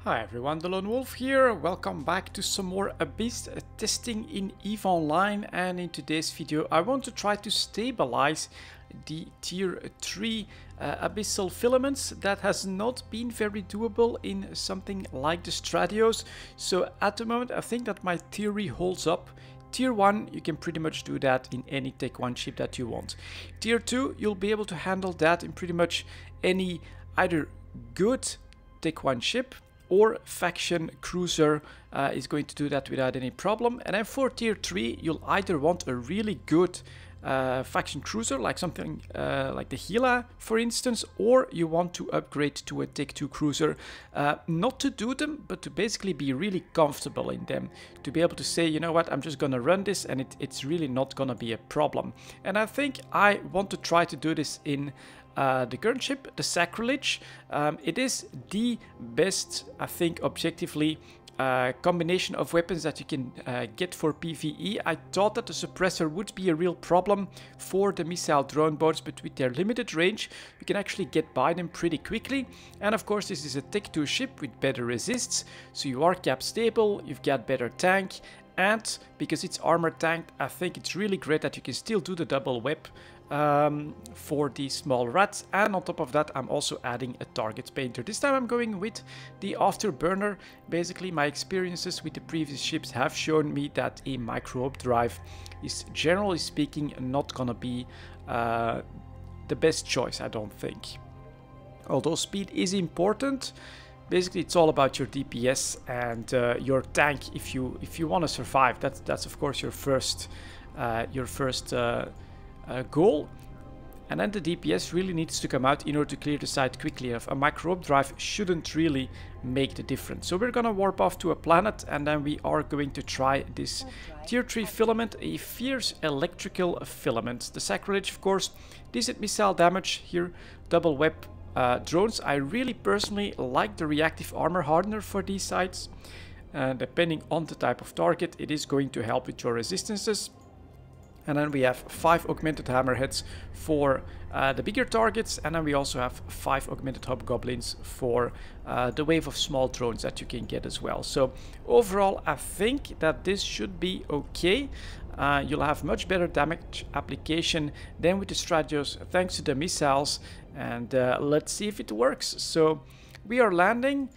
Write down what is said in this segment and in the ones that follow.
Hi everyone, delonewolf here. Welcome back to some more Abyss testing in EVE Online, and in today's video I want to try to stabilize the tier 3 Abyssal filaments. That has not been very doable in something like the Stradios, so at the moment I think that my theory holds up. Tier 1, you can pretty much do that in any Tech 1 ship that you want. Tier 2, you'll be able to handle that in pretty much any either good Tech 1 ship or faction cruiser is going to do that without any problem. And then for tier 3, you'll either want a really good faction cruiser, like something like the Gila, for instance, or you want to upgrade to a Tech 2 cruiser. Not to do them, but to basically be really comfortable in them. To be able to say, you know what, I'm just gonna run this and it's really not gonna be a problem. And I think I want to try to do this in the current ship, the Sacrilege. It is the best, I think, objectively, combination of weapons that you can get for PvE. I thought that the suppressor would be a real problem for the missile drone boats, but with their limited range, you can actually get by them pretty quickly. And of course, this is a Tech 2 ship with better resists, so you are cap stable, you've got better tank, and because it's armor tanked, I think it's really great that you can still do the double web for these small rats. And on top of that, I'm also adding a target painter. This time I'm going with the afterburner. Basically, my experiences with the previous ships have shown me that a micro drive is, generally speaking, not gonna be the best choice, I don't think. Although speed is important, basically it's all about your DPS and your tank if you want to survive. That's of course your first goal. And then the DPS really needs to come out in order to clear the site quickly. A micro drive shouldn't really make the difference. So we're gonna warp off to a planet, and then we are going to try this tier 3 filament, a fierce electrical filament. The Sacrilege, of course, decent missile damage here, double web drones. I really personally like the reactive armor hardener for these sites. Depending on the type of target, it is going to help with your resistances. And then we have 5 augmented hammerheads for the bigger targets, and then we also have 5 augmented hobgoblins for the wave of small drones that you can get as well. So overall, I think that this should be okay. You'll have much better damage application than with the Stradios thanks to the missiles, and let's see if it works. So we are landing.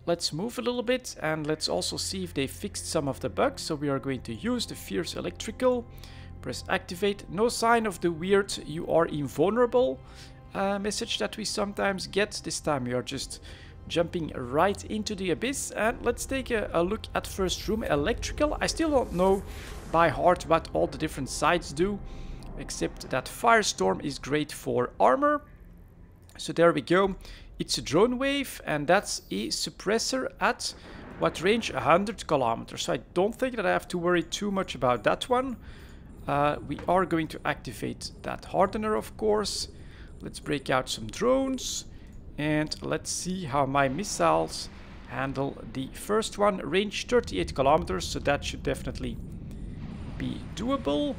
Let's move a little bit, and let's also see if they fixed some of the bugs. So we are going to use the fierce electrical. Press activate. No sign of the weird "you are invulnerable" message that we sometimes get. This time we are just jumping right into the abyss. And let's take a look at first room electrical. I still don't know by heart what all the different sides do, except that Firestorm is great for armor. So there we go. It's a drone wave, and that's a suppressor at what range? 100 kilometers. So I don't think that I have to worry too much about that one. We are going to activate that hardener, of course. Let's break out some drones, and let's see how my missiles handle the first one. Range 38 kilometers, so that should definitely be doable.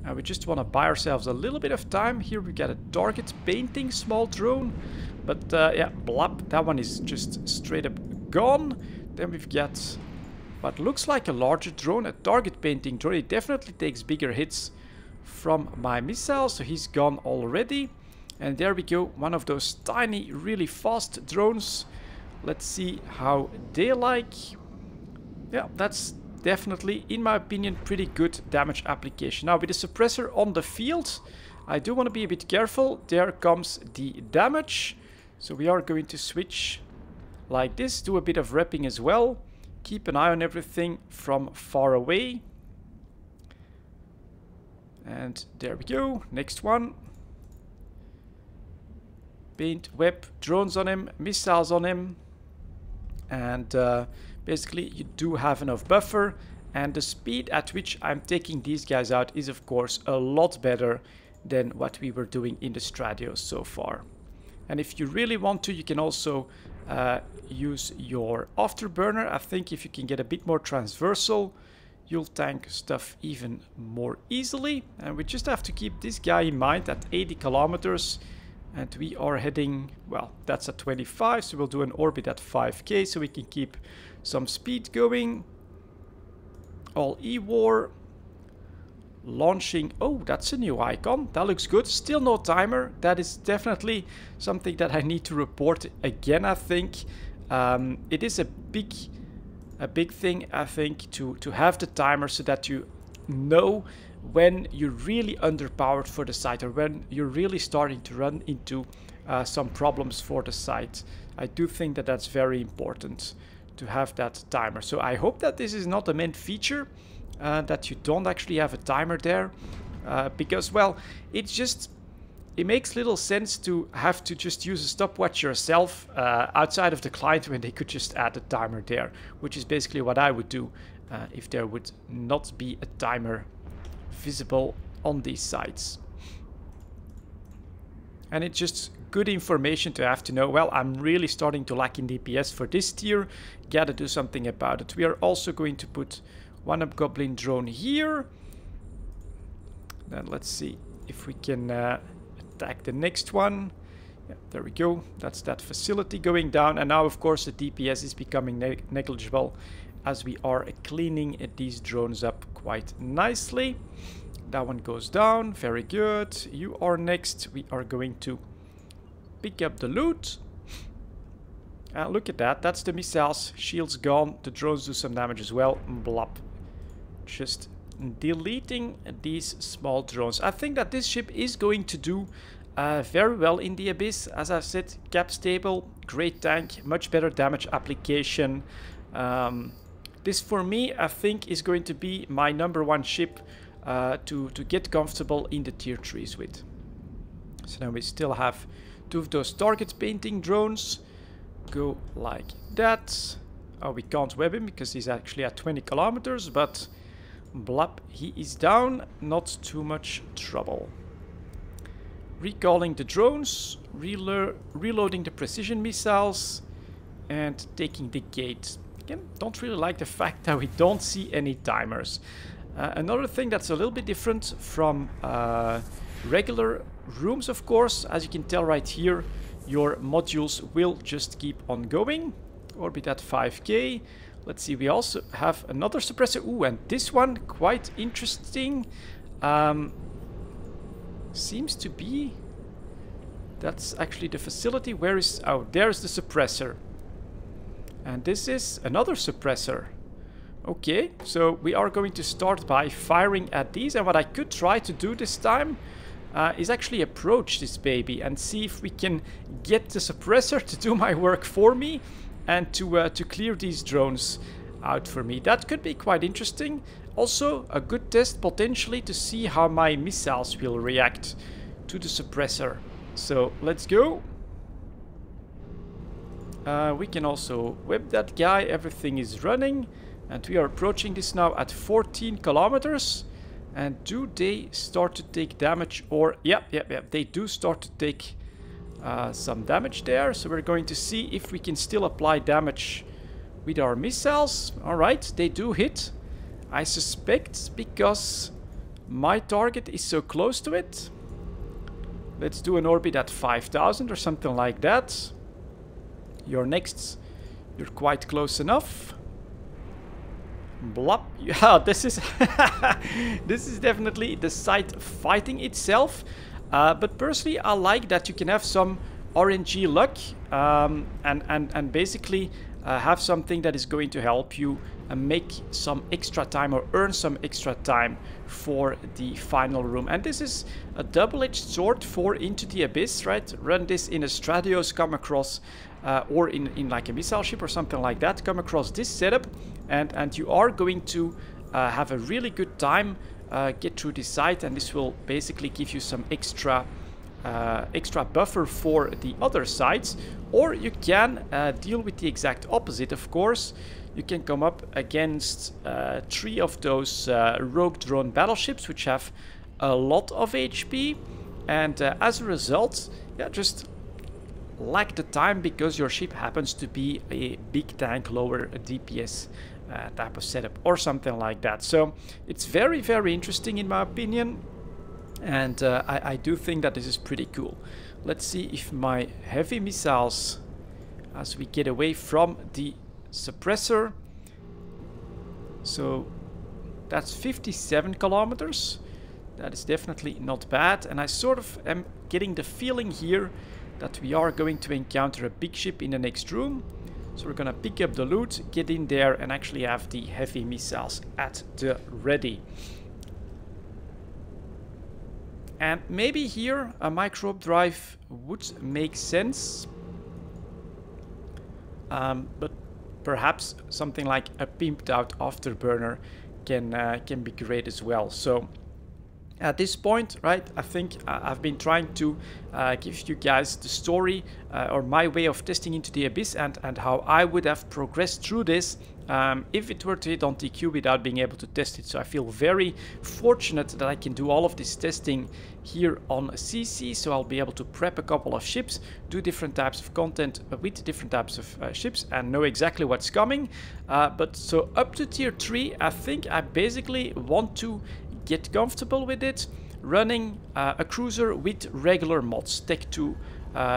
And we just want to buy ourselves a little bit of time. Here we got a target painting small drone, but yeah, blap, that one is just straight up gone. Then we've got what looks like a larger drone, a target painting drone. It definitely takes bigger hits from my missiles, so he's gone already. And there we go, one of those tiny, really fast drones. Let's see how they like. Yeah, that's definitely, in my opinion, pretty good damage application. Now with the suppressor on the field, I do want to be a bit careful. There comes the damage. So we are going to switch like this, do a bit of repping as well. Keep an eye on everything from far away. And there we go. Next one. Paint, web, drones on him, missiles on him. And basically you do have enough buffer. And the speed at which I'm taking these guys out is of course a lot better than what we were doing in the Stradios so far. And if you really want to, you can also use your afterburner. I think if you can get a bit more transversal, you'll tank stuff even more easily. And we just have to keep this guy in mind at 80 kilometers. And we are heading, well, that's at 25, so we'll do an orbit at 5k so we can keep some speed going. All E-War. Launching, oh, that's a new icon. That looks good. Still no timer. That is definitely something that I need to report again, I think. It is a big thing, I think, to have the timer so that you know when you're really underpowered for the site or when you're really starting to run into some problems for the site. I do think that that's very important to have that timer. So I hope that this is not a main feature, that you don't actually have a timer there, because, well, it makes little sense to have to just use a stopwatch yourself outside of the client when they could just add a timer there, which is basically what I would do if there would not be a timer visible on these sites. And it's just good information to have to know, well, I'm really starting to lack in DPS for this tier, gotta do something about it. We are also going to put one Hobgoblin drone here. Then let's see if we can attack the next one. Yeah, there we go. That's that facility going down. And now, of course, the DPS is becoming negligible as we are cleaning these drones up quite nicely. That one goes down. Very good. You are next. We are going to pick up the loot. Look at that. That's the missiles. Shields gone. The drones do some damage as well. Blop. Just deleting these small drones. I think that this ship is going to do very well in the Abyss. As I've said, cap stable, great tank, much better damage application. This for me, I think, is going to be my #1 ship to get comfortable in the tier 3s with. So now we still have 2 of those target painting drones. Go like that. Oh, we can't web him because he's actually at 20 kilometers, but blap, he is down. Not too much trouble. Recalling the drones, reloading the precision missiles, and taking the gate. Again, don't really like the fact that we don't see any timers. Another thing that's a little bit different from regular rooms, of course, as you can tell right here, your modules will just keep on going. Orbit at 5k. Let's see, we also have another suppressor. Ooh, and this one, quite interesting. Seems to be... That's actually the facility. Where is... Oh, there's the suppressor. And this is another suppressor. Okay, so we are going to start by firing at these. And what I could try to do this time is actually approach this baby and see if we can get the suppressor to do my work for me and to clear these drones out for me. That could be quite interesting. Also, a good test potentially to see how my missiles will react to the suppressor. So, let's go. We can also whip that guy. Everything is running. And we are approaching this now at 14 kilometers. And do they start to take damage? Or, yeah, they do start to take some damage there. So we're going to see if we can still apply damage with our missiles. Alright, they do hit. I suspect because my target is so close to it. Let's do an orbit at 5,000 or something like that. You're next. You're quite close enough. Blop. Yeah, this is this is definitely the site fighting itself. But personally, I like that you can have some RNG luck and basically have something that is going to help you make some extra time or earn some extra time for the final room. And this is a double-edged sword for Into the Abyss, right? Run this in a Stradios, come across or in like a missile ship or something like that, come across this setup and you are going to have a really good time, get through this site, and this will basically give you some extra buffer for the other sides. Or you can deal with the exact opposite, of course. You can come up against 3 of those rogue drone battleships, which have a lot of HP, and as a result, yeah, just lack the time because your ship happens to be a big tank, lower DPS type of setup or something like that. So it's very, very interesting in my opinion. And I do think that this is pretty cool. Let's see if my heavy missiles, as we get away from the suppressor, so that's 57 kilometers. That is definitely not bad, and I sort of am getting the feeling here that we are going to encounter a big ship in the next room. So we're gonna pick up the loot, get in there, and actually have the heavy missiles at the ready. And maybe here a microbe drive would make sense, but perhaps something like a pimped out afterburner can be great as well. So at this point, right, I think I've been trying to give you guys the story or my way of testing into the Abyss and how I would have progressed through this if it were to hit on TQ without being able to test it. So I feel very fortunate that I can do all of this testing here on sisi. So I'll be able to prep a couple of ships, do different types of content with different types of ships, and know exactly what's coming. But so up to tier 3, I think I basically want to get comfortable with it, running a cruiser with regular mods, Tech 2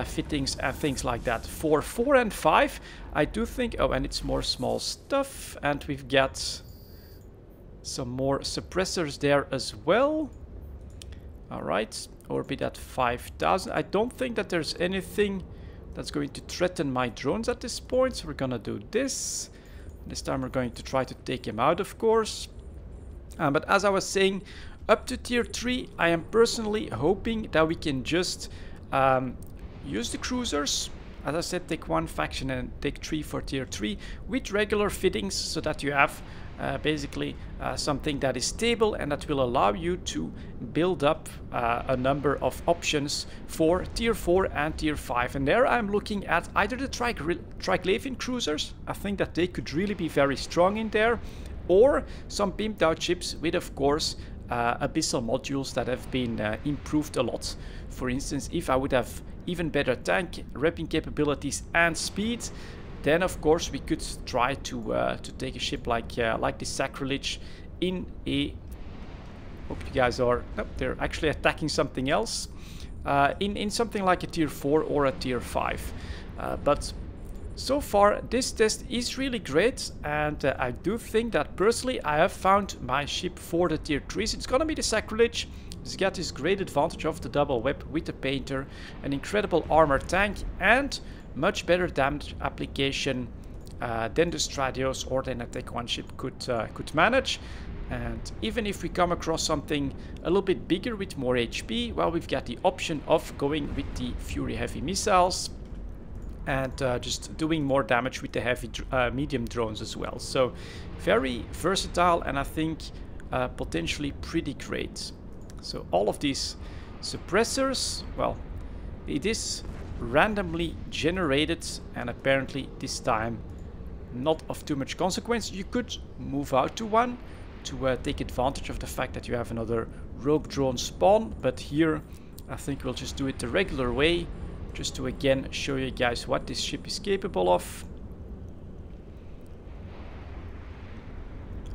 fittings and things like that. For 4 and 5, I do think, oh, and it's more small stuff, and we've got some more suppressors there as well. All right, orbit at 5,000. I don't think that there's anything that's going to threaten my drones at this point, so we're gonna do this. This time we're going to try to take him out, of course. But as I was saying, up to tier 3, I am personally hoping that we can just use the cruisers. As I said, take 1 faction and take 3 for tier 3 with regular fittings, so that you have basically something that is stable and that will allow you to build up a number of options for tier 4 and tier 5. And there I'm looking at either the Triglavian cruisers. I think that they could really be very strong in there, or some pimped out ships with, of course, Abyssal modules that have been improved a lot. For instance, if I would have even better tank repping capabilities and speed, then of course we could try to take a ship like the Sacrilege in a... Hope you guys are... Nope, they're actually attacking something else. In something like a tier 4 or a tier 5. But so far, this test is really great, and I do think that personally I have found my ship for the tier 3s. It's gonna be the Sacrilege. It's got this great advantage of the double web with the painter, an incredible armor tank, and much better damage application than the Stradios or than a Tech 1 ship could manage. And even if we come across something a little bit bigger with more HP, well, we've got the option of going with the Fury heavy missiles and just doing more damage with the heavy medium drones as well. So very versatile, and I think potentially pretty great. So all of these suppressors, well, it is randomly generated, and apparently this time not of too much consequence. You could move out to one to take advantage of the fact that you have another rogue drone spawn, but here I think we'll just do it the regular way, just to again show you guys what this ship is capable of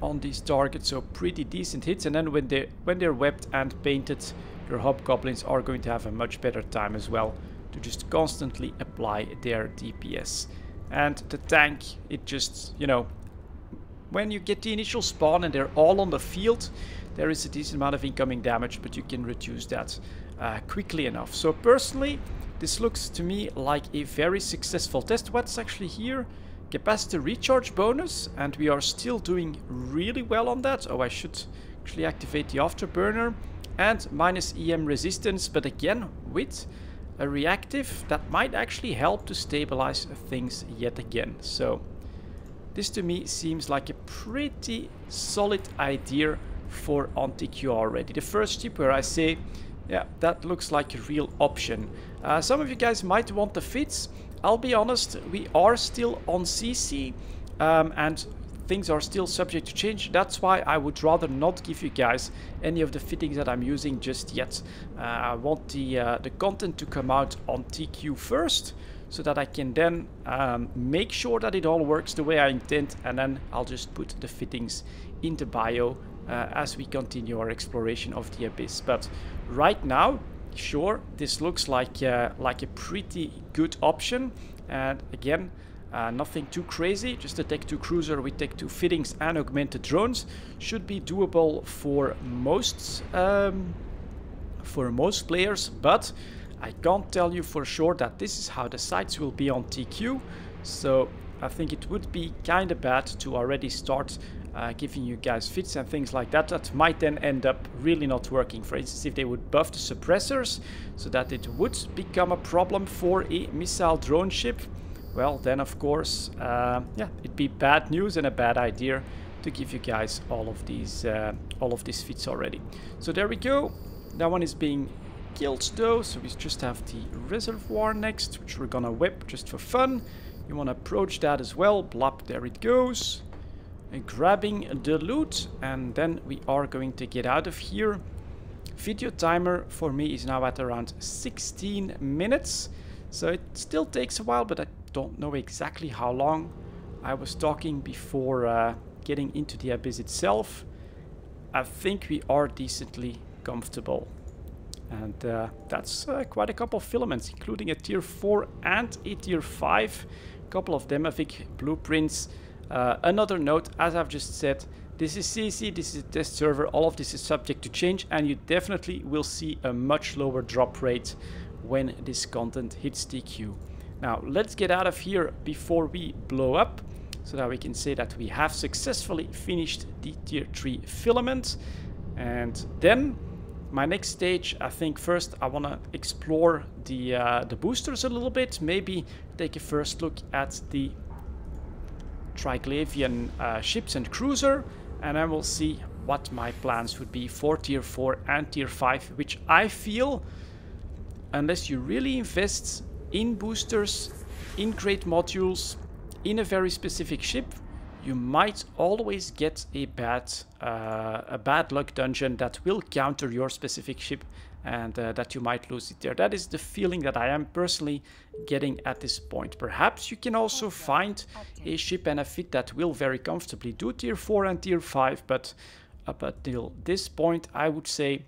on these targets. So pretty decent hits, and then when they're webbed and painted, your hobgoblins are going to have a much better time as well to just constantly apply their DPS. And the tank, it just, you know, when you get the initial spawn and they're all on the field, there is a decent amount of incoming damage, but you can reduce that quickly enough. So personally, this looks to me like a very successful test. What's actually here? Capacity recharge bonus, and we are still doing really well on that. Oh, I should actually activate the afterburner. And minus EM resistance, but again with a reactive that might actually help to stabilize things yet again. So this to me seems like a pretty solid idea for TQ already. The first ship where I say, yeah, that looks like a real option. Some of you guys might want the fits. I'll be honest, we are still on CC and things are still subject to change. That's why I would rather not give you guys any of the fittings that I'm using just yet. I want the content to come out on TQ first, so that I can then make sure that it all works the way I intend, and then I'll just put the fittings in the bio as we continue our exploration of the Abyss. But right now, sure, this looks like a pretty good option. And again, nothing too crazy, just a Tech 2 cruiser with Tech 2 fittings and augmented drones should be doable for most players, but I can't tell you for sure that this is how the sights will be on TQ, so I think it would be kind of bad to already start giving you guys fits and things like that. That might then end up really not working. For instance, if they would buff the suppressors so that it would become a problem for a missile drone ship, well then of course, yeah, it'd be bad news and a bad idea to give you guys all of these fits already. So there we go. That one is being killed though, so we just have the reservoir next, which we're gonna whip just for fun. You want to approach that as well. Blop, there it goes. And grabbing the loot, and then we are going to get out of here. Video timer for me is now at around 16 minutes, so it still takes a while, but I don't know exactly how long. I was talking before getting into the Abyss itself. I think we are decently comfortable, and that's quite a couple of filaments, including a tier 4 and a tier 5. A couple of them, I think, blueprints. Another note, as I've just said, this is sisi, this is a test server, all of this is subject to change, and you definitely will see a much lower drop rate when this content hits TQ. Now let's get out of here before we blow up, so that we can say that we have successfully finished the tier 3 filament. And then my next stage, I think first I want to explore the boosters a little bit, maybe take a first look at the Triglavian ships and cruiser, and I will see what my plans would be for tier 4 and tier 5, which I feel, unless you really invest in boosters, in great modules, in a very specific ship, you might always get a bad luck dungeon that will counter your specific ship, and that you might lose it there. That is the feeling that I am personally getting at this point. Perhaps you can also find a ship and a fit that will very comfortably do tier 4 and tier 5, but up until this point I would say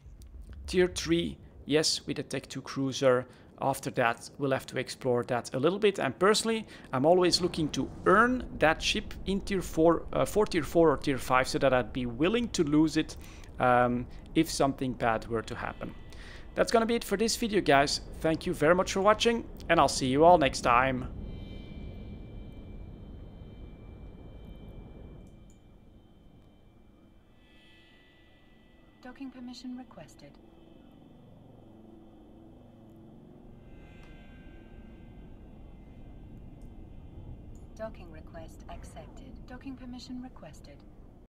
tier 3, yes, with a Tech 2 cruiser. After that, we'll have to explore that a little bit. And personally, I'm always looking to earn that ship in tier 4, for tier 4 or tier 5, so that I'd be willing to lose it if something bad were to happen. That's gonna be it for this video, guys. Thank you very much for watching, and I'll see you all next time. Docking permission requested. Docking request accepted. Docking permission requested.